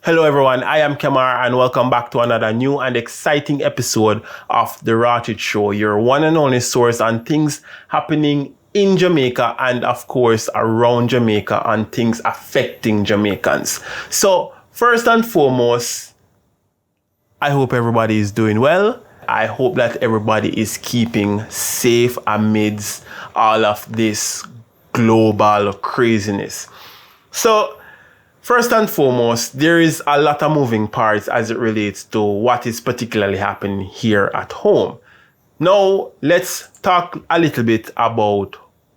Hello everyone, I am Kamar and welcome back to another new and exciting episode of The Lowrie-Chin Show, your one and only source on things happening in Jamaica and of course around Jamaica and things affecting Jamaicans. So first and foremost, I hope everybody is doing well. I hope that everybody is keeping safe amidst all of this global craziness. So first and foremost, there is a lot of moving parts as it relates to what is particularly happening here at home. Now, let's talk a little bit about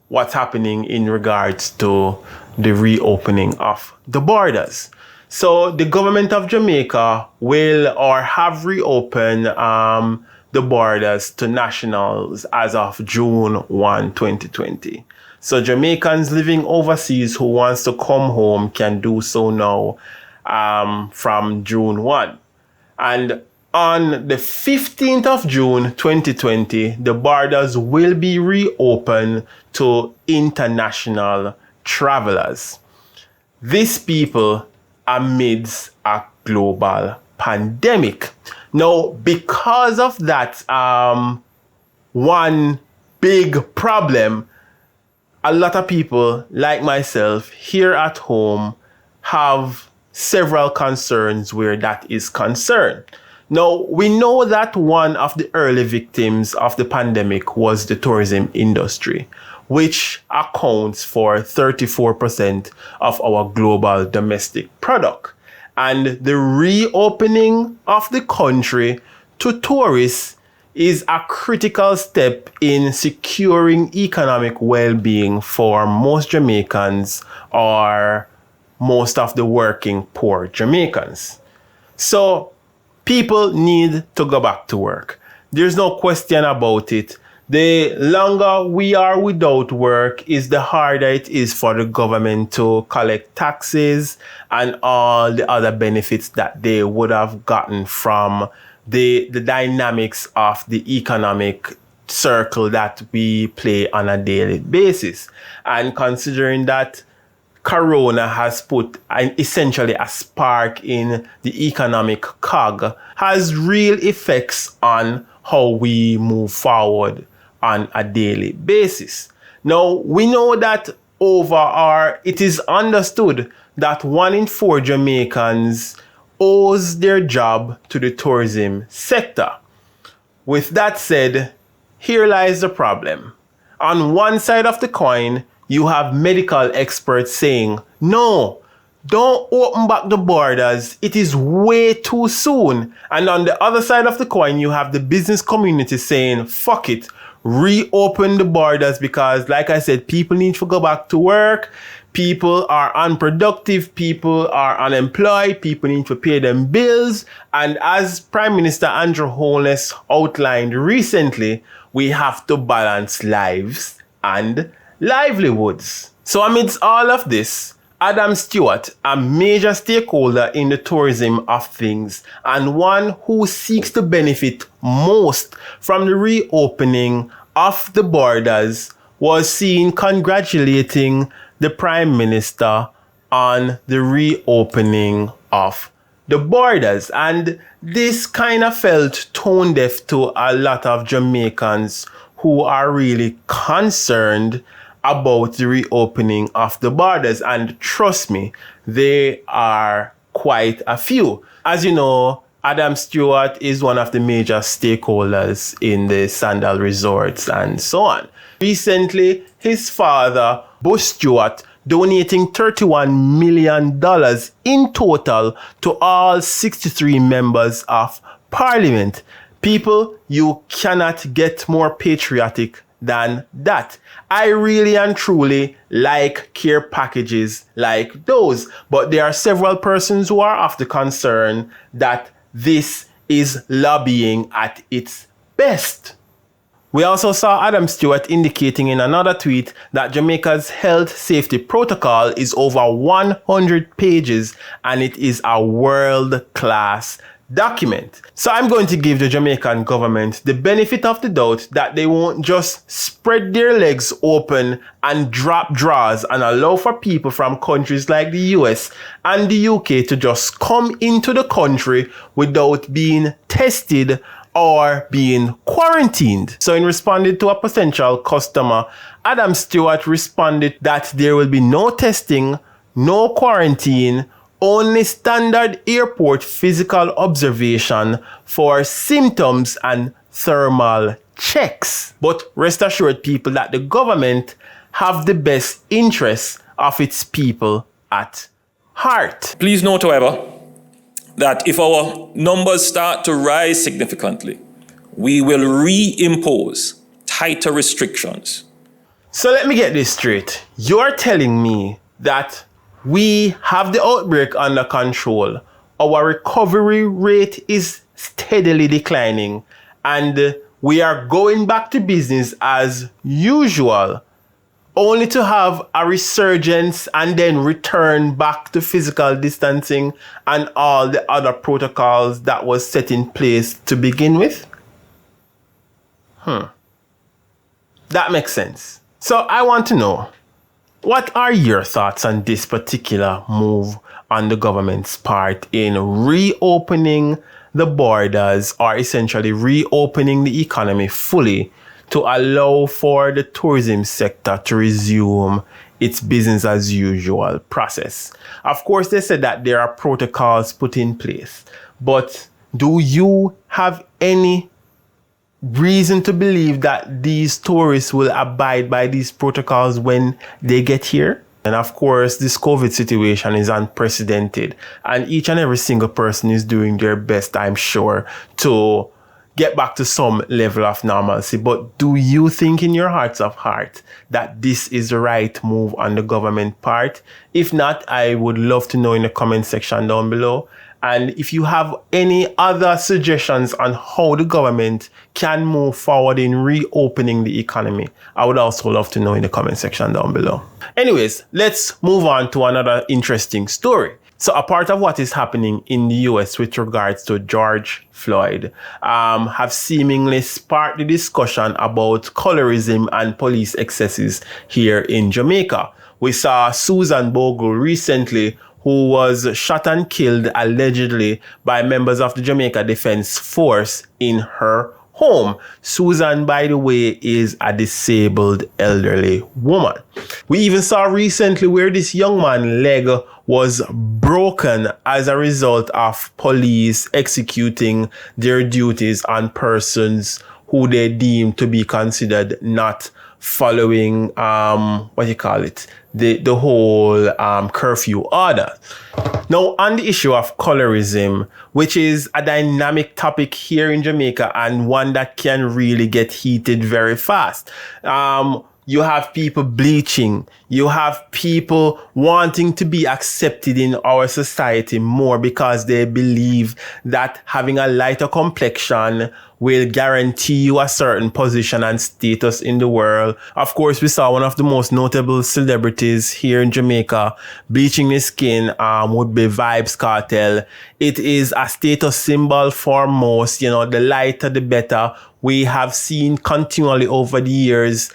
what's happening in regards to the reopening of the borders. So the government of Jamaica will or have reopened the borders to nationals as of June 1, 2020. So Jamaicans living overseas who wants to come home can do so now from June 1. And on the 15th of June 2020, the borders will be reopened to international travelers. These people amidst a global pandemic. Now, because of that one big problem, a lot of people like myself here at home have several concerns where that is concerned. Now, we know that one of the early victims of the pandemic was the tourism industry, which accounts for 34% of our global domestic product. And the reopening of the country to tourists is a critical step in securing economic well-being for most Jamaicans or most of the working poor Jamaicans. So people need to go back to work. There's no question about it. The longer we are without work is the harder it is for the government to collect taxes and all the other benefits that they would have gotten from the dynamics of the economic circle that we play on a daily basis. And considering that Corona has put essentially a spark in the economic cog, has real effects on how we move forward on a daily basis. Now, we know that it is understood that 1 in 4 Jamaicans owes their job to the tourism sector. With that said, here lies the problem. On one side of the coin, you have medical experts saying, no, don't open back the borders. It is way too soon. And on the other side of the coin, you have the business community saying, fuck it, reopen the borders because, like I said, people need to go back to work. People are unproductive, people are unemployed, people need to pay them bills. And as Prime Minister Andrew Holness outlined recently, we have to balance lives and livelihoods. So amidst all of this, Adam Stewart, a major stakeholder in the tourism of things and one who seeks to benefit most from the reopening of the borders, was seen congratulating the Prime Minister on the reopening of the borders. And this kind of felt tone deaf to a lot of Jamaicans who are really concerned about the reopening of the borders. And trust me, they are quite a few. As you know, Adam Stewart is one of the major stakeholders in the Sandal resorts and so on. Recently, his father, Bush Stewart, donating $31 million in total to all 63 members of Parliament. People, you cannot get more patriotic than that. I really and truly like care packages like those, but there are several persons who are of the concern that this is lobbying at its best. We also saw Adam Stewart indicating in another tweet that Jamaica's health safety protocol is over 100 pages and it is a world-class document. So I'm going to give the Jamaican government the benefit of the doubt that they won't just spread their legs open and drop draws and allow for people from countries like the US and the UK to just come into the country without being tested or being quarantined. So in responding to a potential customer, Adam Stewart responded that there will be no testing, no quarantine, only standard airport physical observation for symptoms and thermal checks. But rest assured, people, that the government have the best interests of its people at heart. Please note, however, that if our numbers start to rise significantly, we will reimpose tighter restrictions. So let me get this straight. You're telling me that we have the outbreak under control, our recovery rate is steadily declining, and we are going back to business as usual, only to have a resurgence and then return back to physical distancing and all the other protocols that was set in place to begin with? That makes sense. So I want to know, what are your thoughts on this particular move on the government's part in reopening the borders, or essentially reopening the economy fully to allow for the tourism sector to resume its business as usual process? Of course, they said that there are protocols put in place, but do you have any reason to believe that these tourists will abide by these protocols when they get here? And of course, this COVID situation is unprecedented, and each and every single person is doing their best, I'm sure, to get back to some level of normalcy. But do you think in your hearts of heart that this is the right move on the government part? If not, I would love to know in the comment section down below. And if you have any other suggestions on how the government can move forward in reopening the economy, I would also love to know in the comment section down below. Anyways, let's move on to another interesting story. So a part of what is happening in the US with regards to George Floyd have seemingly sparked the discussion about colorism and police excesses here in Jamaica. We saw Susan Bogle recently, who was shot and killed allegedly by members of the Jamaica Defense Force in her home. Susan, by the way, is a disabled elderly woman. We even saw recently where this young man's leg was broken as a result of police executing their duties on persons who they deem to be considered not following the whole curfew order. Now, on the issue of colorism, which is a dynamic topic here in Jamaica and one that can really get heated very fast. You have people bleaching. You have people wanting to be accepted in our society more because they believe that having a lighter complexion will guarantee you a certain position and status in the world. Of course, we saw one of the most notable celebrities here in Jamaica bleaching his skin would be Vybz Kartel. It is a status symbol for most, the lighter the better. We have seen continually over the years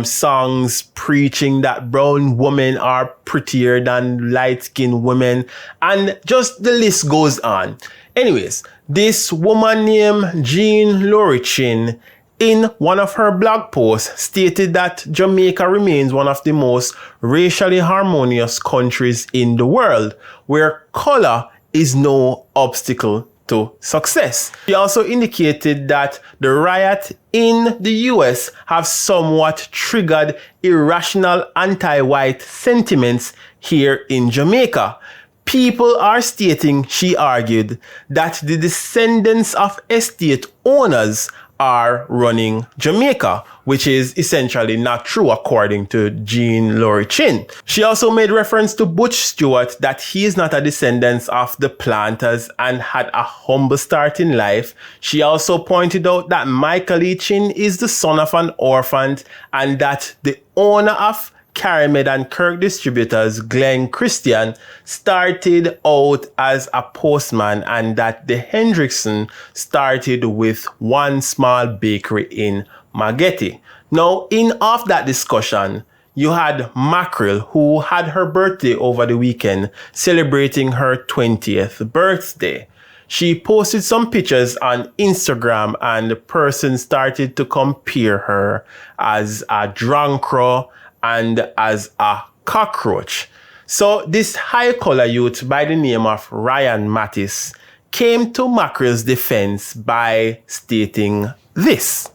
songs preaching that brown women are prettier than light-skinned women, and just the list goes on. Anyways, this woman named Lowrie-Chin, in one of her blog posts, stated that Jamaica remains one of the most racially harmonious countries in the world, where color is no obstacle to success. She also indicated that the riot in the US have somewhat triggered irrational anti-white sentiments here in Jamaica. People are stating, she argued, that the descendants of estate owners are running Jamaica, which is essentially not true according to Lowrie-Chin. She also made reference to Butch Stewart, that he is not a descendant of the planters and had a humble start in life. She also pointed out that Michael Chin is the son of an orphan and that the owner of Caramed and Kirk distributors Glenn Christian started out as a postman, and that the Hendrickson started with one small bakery in Mageti. Now, in off that discussion, you had Mackerel, who had her birthday over the weekend, celebrating her 20th birthday. She posted some pictures on Instagram, and the person started to compare her as a drunkro and as a cockroach. So this high-collar youth by the name of Ryan Mattis came to Mackerel's defense by stating this.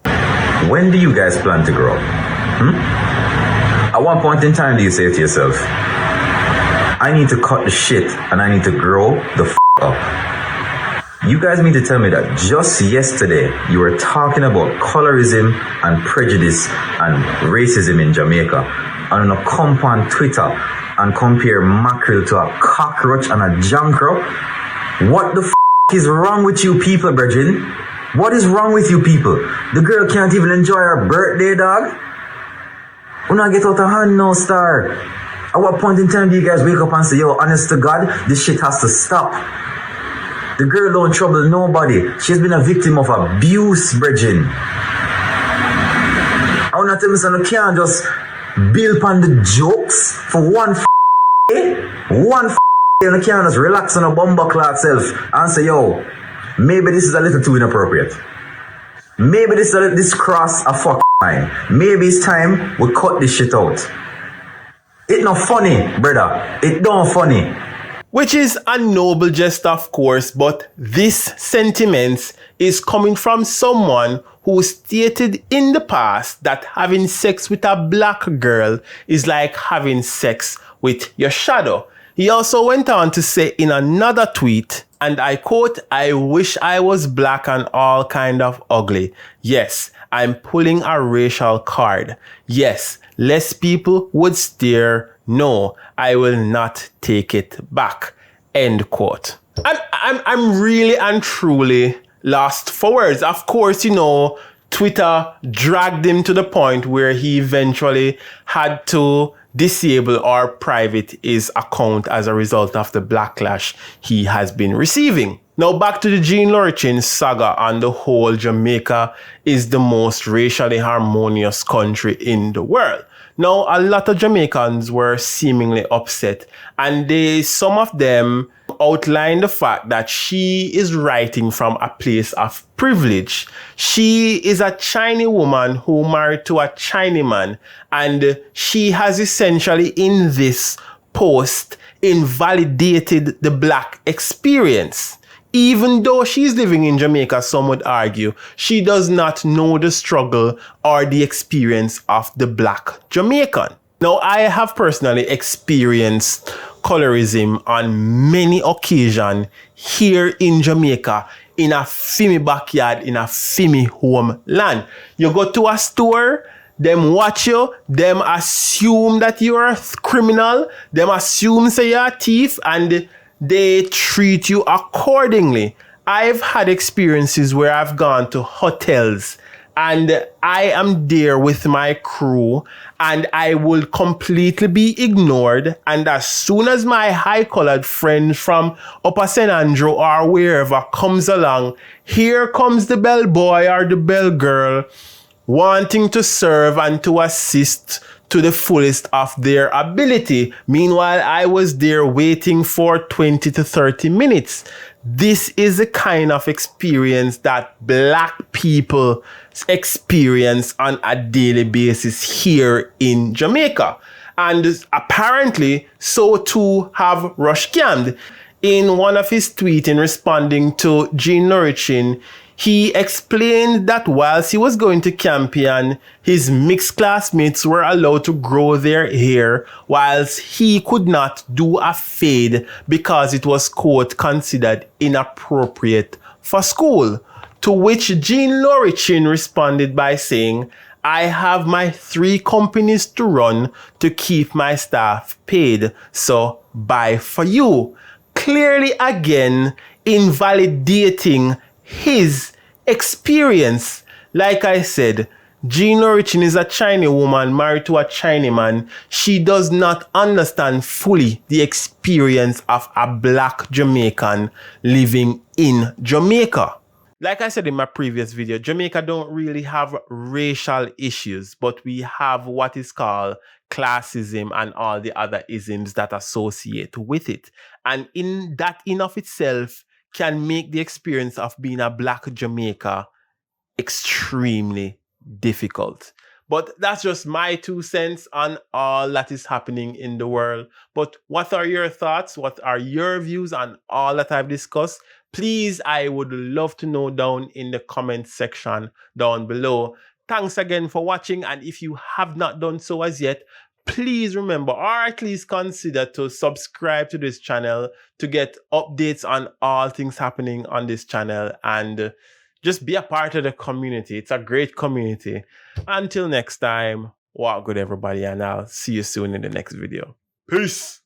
When do you guys plan to grow? At one point in time, do you say to yourself, I need to cut the shit and I need to grow the up? You guys mean to tell me that just yesterday you were talking about colorism and prejudice and racism in Jamaica, and on a comp on Twitter and compare Mackerel to a cockroach and a jankro? What the is wrong with you people, brethren? What is wrong with you people? The girl can't even enjoy her birthday, dog. When I get out of hand now, star. At what point in time do you guys wake up and say, yo, honest to God, this shit has to stop? The girl don't trouble nobody. She's been a victim of abuse, brethren. I wanna tell me something, you can't just build upon the jokes for one day. One day, and you can't just relax on a bumbleclad self and say, yo, maybe this is a little too inappropriate. Maybe this cross a fuck line. Maybe it's time we cut this shit out. It not funny, brother. It don't funny. Which is a noble jest, of course, but this sentiment is coming from someone who stated in the past that having sex with a black girl is like having sex with your shadow. He also went on to say in another tweet, and I quote, I wish I was black and all kind of ugly. Yes, I'm pulling a racial card. Yes, less people would stare. No, I will not take it back. End quote. I'm really and truly lost for words. Of course, you know, Twitter dragged him to the point where he eventually had to disable or private his account as a result of the backlash he has been receiving. Now back to the Lowrie-Chin saga, and the whole Jamaica is the most racially harmonious country in the world. Now a lot of Jamaicans were seemingly upset, and some of them outlined the fact that she is writing from a place of privilege. She is a Chinese woman who married to a Chinese man, and she has essentially in this post invalidated the black experience. Even though she's living in Jamaica, some would argue, she does not know the struggle or the experience of the black Jamaican. Now, I have personally experienced colorism on many occasions here in Jamaica, in a Fimi backyard, in a Fimi homeland. You go to a store, them watch you, them assume that you're a criminal, them assume say you're a thief, and they treat you accordingly. I've had experiences where I've gone to hotels and I am there with my crew and I will completely be ignored. And as soon as my high-collared friend from Upper St. Andrew or wherever comes along, here comes the bellboy or the bellgirl wanting to serve and to assist to the fullest of their ability. Meanwhile, I was there waiting for 20 to 30 minutes. This is the kind of experience that black people experience on a daily basis here in Jamaica. And apparently, so too have Rush Camd. In one of his tweets in responding to Lowrie-Chin, he explained that whilst he was going to Campion, his mixed classmates were allowed to grow their hair, whilst he could not do a fade because it was, quote, considered inappropriate for school. To which Lowrie-Chin responded by saying, I have my 3 companies to run to keep my staff paid, so bye for you. Clearly again invalidating his experience. Like I said, Jean Lowrie-Chin is a Chinese woman married to a Chinese man. She does not understand fully the experience of a black Jamaican living in Jamaica. Like I said in my previous video, Jamaica don't really have racial issues, but we have what is called classism and all the other isms that associate with it. And in that in of itself can make the experience of being a black Jamaica extremely difficult. But that's just my 2 cents on all that is happening in the world. But what are your thoughts? What are your views on all that I've discussed? Please, I would love to know down in the comment section down below. Thanks again for watching, and if you have not done so as yet, please remember, or at least consider to subscribe to this channel to get updates on all things happening on this channel, and just be a part of the community. It's a great community. Until next time, walk good everybody, and I'll see you soon in the next video. Peace.